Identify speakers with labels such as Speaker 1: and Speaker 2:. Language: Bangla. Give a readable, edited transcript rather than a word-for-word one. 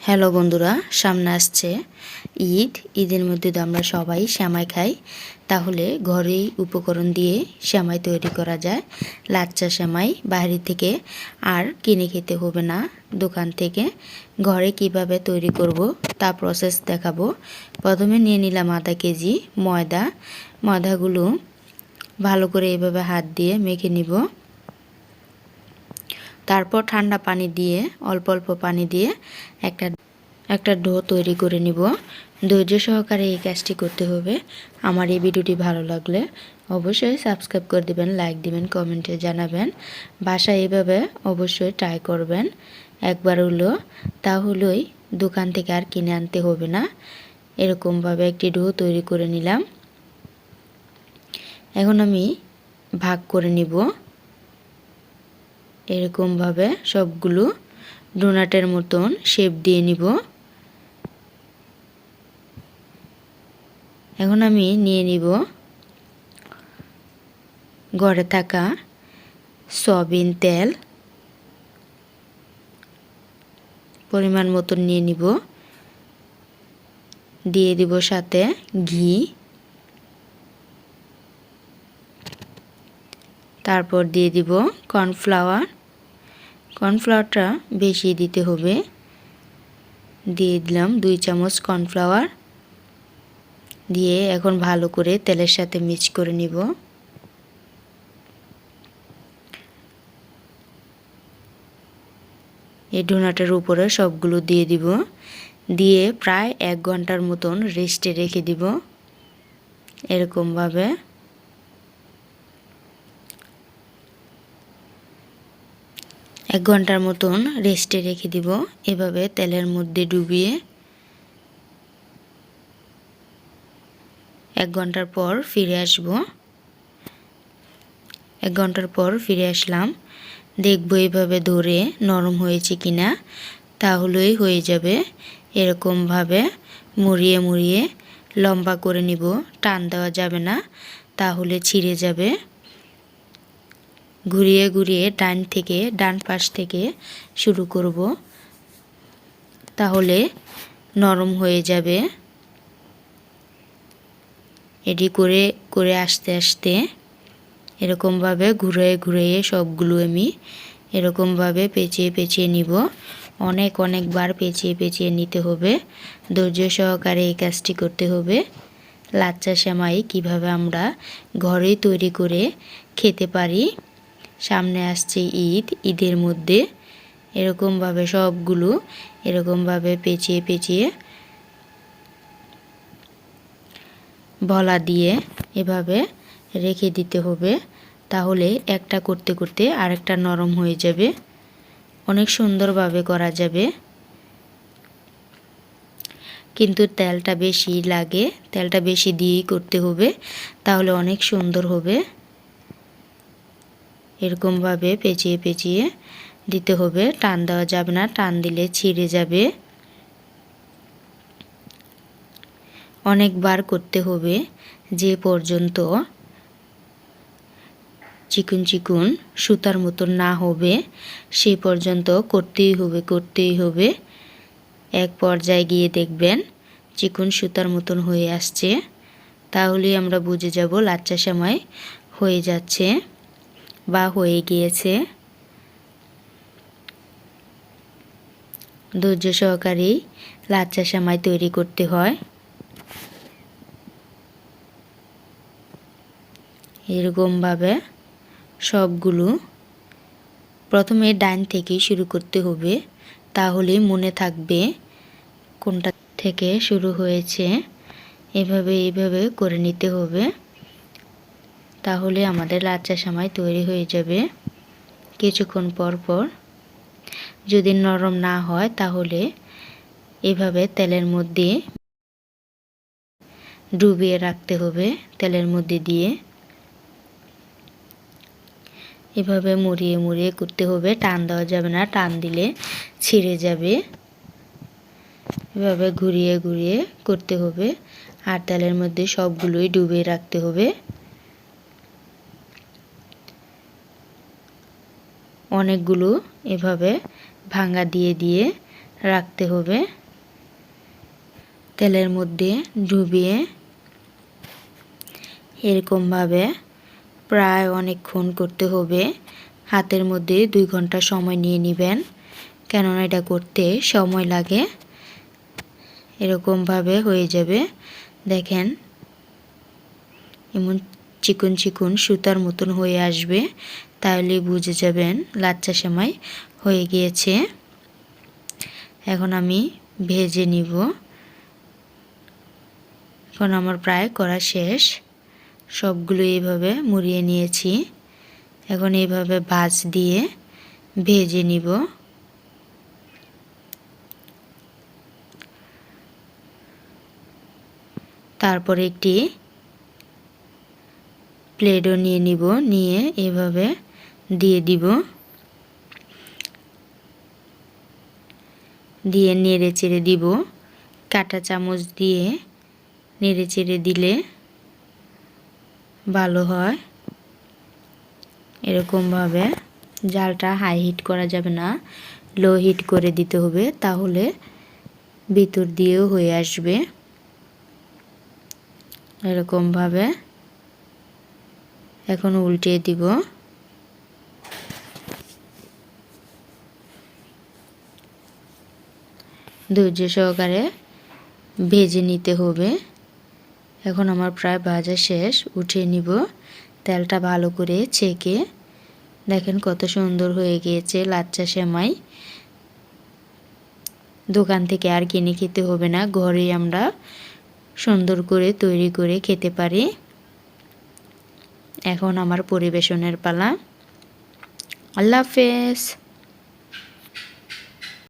Speaker 1: হ্যালো বন্ধুরা, সামনে আসছে ঈদ। ঈদের মধ্যে তো আমরা সবাই সেমাই খাই। তাহলে ঘরেই উপকরণ দিয়ে সেমাই তৈরি করা যায়। লাচ্চা সেমাই বাইরে থেকে আর কিনে খেতে হবে না, দোকান থেকে। ঘরে কিভাবে তৈরি করব তা প্রসেস দেখাবো। প্রথমে নিয়ে নিলাম আধা কেজি ময়দা। ময়দাগুলো ভালো করে এভাবে হাত দিয়ে মেখে নিব। তারপর ঠান্ডা পানি দিয়ে অল্প অল্প পানি দিয়ে একটা ডো তৈরি করে নিব। ধৈর্য সহকারে এই কাজটি করতে হবে। আমার এই ভিডিওটি ভালো লাগলে অবশ্যই সাবস্ক্রাইব করে দিবেন, লাইক দিবেন, কমেন্টে জানাবেন। বাসায় এইভাবে অবশ্যই ট্রাই করবেন একবার হলো, তাহলেই দোকান থেকে আর কিনে আনতে হবে না। এরকমভাবে একটি ডো তৈরি করে নিলাম। এখন আমি ভাগ করে নিব। এরকমভাবে সবগুলো ডোনাটের মতন শেপ দিয়ে নিব। এখন আমি নিয়ে নিব ঘরে থাকা সয়াবিন তেল, পরিমাণ মতন নিয়ে নিব। দিয়ে দিব সাথে ঘি, তারপর দিয়ে দিব কর্নফ্লাওয়ার। কর্নফ্লাওয়ারটা বেশি দিতে হবে। দিয়ে দিলাম 2 চামচ কর্নফ্লাওয়ার। দিয়ে এখন ভালো করে তেলের সাথে মিক্স করে নিব। এই ডোনাটের উপরে সবগুলো দিয়ে দিব। দিয়ে প্রায় 1 ঘন্টার মতন রেস্টে রেখে দিব। এরকমভাবে এক ঘন্টার মতন রেস্টে রেখে দিব। এভাবে তেলের মধ্যে ডুবিয়ে 1 ঘন্টার পর ফিরে আসব। 1 ঘন্টার পর ফিরে আসলাম। দেখব এইভাবে ধরে নরম হয়েছে কিনা, তাহলেই হয়ে যাবে। এরকমভাবে মুড়িয়ে মুড়িয়ে লম্বা করে নিব। টান দেওয়া যাবে না, তাহলে ছিঁড়ে যাবে। ঘুরিয়ে ঘুরিয়ে ডান পাশ থেকে শুরু করব, তাহলে নরম হয়ে যাবে। এটি করে করে আস্তে আস্তে এরকমভাবে ঘুরিয়ে ঘুরিয়ে সবগুলো আমি এরকমভাবে পেঁচিয়ে পেঁচিয়ে নিব। অনেকবার পেঁচিয়ে পেঁচিয়ে নিতে হবে। ধৈর্য সহকারে এই কাজটি করতে হবে। লাচ্চা সেমাই কিভাবে আমরা ঘরেই তৈরি করে খেতে পারি। সামনে আসছে ঈদ। ঈদের মধ্যে এরকমভাবে সবগুলো এরকমভাবে পেঁচিয়ে পেঁচিয়ে বলা দিয়ে এভাবে রেখে দিতে হবে। তাহলে একটা করতে করতে আরেকটা নরম হয়ে যাবে। অনেক সুন্দরভাবে করা যাবে। কিন্তু তেলটা বেশি লাগে, তেলটা বেশি দিয়েই করতে হবে, তাহলে অনেক সুন্দর হবে। এরকমভাবে পেঁচিয়ে পেঁচিয়ে দিতে হবে। টান দেওয়া যাবে না, টান দিলে ছিঁড়ে যাবে। অনেকবার করতে হবে, যে পর্যন্ত চিকন চিকন সুতার মতন না হবে সেই পর্যন্ত করতেই হবে। এক পর্যায়ে গিয়ে দেখবেন চিকন সুতার মতন হয়ে আসছে, তাহলেই আমরা বুঝে যাব লাচ্চা সেমাই হয়ে যাচ্ছে বা হয়ে গিয়েছে। ধৈর্য সহকারেই লাচ্চা সেমাই তৈরি করতে হয়। এরকমভাবে সবগুলো প্রথমে ডান থেকেই শুরু করতে হবে, তাহলে মনে থাকবে কোনটা থেকে শুরু হয়েছে। এইভাবে করে নিতে হবে, তাহলে আমাদের লাচ্চা সেমাই তৈরি হয়ে যাবে। কিছুক্ষণ পর পর যদি নরম না হয়, তাহলে এভাবে তেলের মধ্যে ডুবিয়ে রাখতে হবে। তেলের মধ্যে দিয়ে এভাবে মুড়িয়ে মুড়িয়ে করতে হবে। টান দেওয়া যাবে না, টান দিলে ছিঁড়ে যাবে। এভাবে ঘুরিয়ে ঘুরিয়ে করতে হবে। আর তেলের মধ্যে সবগুলোই ডুবিয়ে রাখতে হবে। অনেকগুলো এভাবে ভাঙা দিয়ে দিয়ে রাখতে হবে। তেলের মধ্যে ডুবিয়ে এরকমভাবে প্রায় অনেকক্ষণ করতে হবে। হাতের মধ্যে 2 ঘন্টা সময় নিয়ে নেবেন, কেননা এটা করতে সময় লাগে। এরকমভাবে হয়ে যাবে। দেখেন এমন চিকন চিকন সুতার মতন হয়ে আসবে, তাহলে বুঝে যাবেন লাচ্ছা সেমাই হয়ে গিয়েছে। এখন আমি ভেজে নিব। এখন আমার প্রায় করা শেষ। সবগুলো এইভাবে মুড়িয়ে নিয়েছি। এখন এইভাবে ভাঁজ দিয়ে ভেজে নিব। তারপরে একটি প্লেটও নিয়ে নিব, নিয়ে এভাবে দিয়ে দিব, দিয়ে নেড়ে চেড়ে দিব। কাঁটা চামচ দিয়ে নেড়ে চেড়ে দিলে ভালো হয়। এরকমভাবে জালটা হাই হিট করা যাবে না, লো হিট করে দিতে হবে, তাহলে ভিতর দিয়েও হয়ে আসবে। এরকমভাবে এখন উল্টিয়ে দিব। ধৈর্য সহকারে ভেজে নিতে হবে। এখন আমার প্রায় ভাজা শেষ, উঠিয়ে নিব। তেলটা ভালো করে ছেঁকে দেখেন কত সুন্দর হয়ে গিয়েছে লাচ্ছা সেমাই। দোকান থেকে আর কিনে খেতে হবে না, ঘরেই আমরা সুন্দর করে তৈরি করে খেতে পারি। এখন আমার পরিবেশনের পালা। আল্লাহ হাফেজ।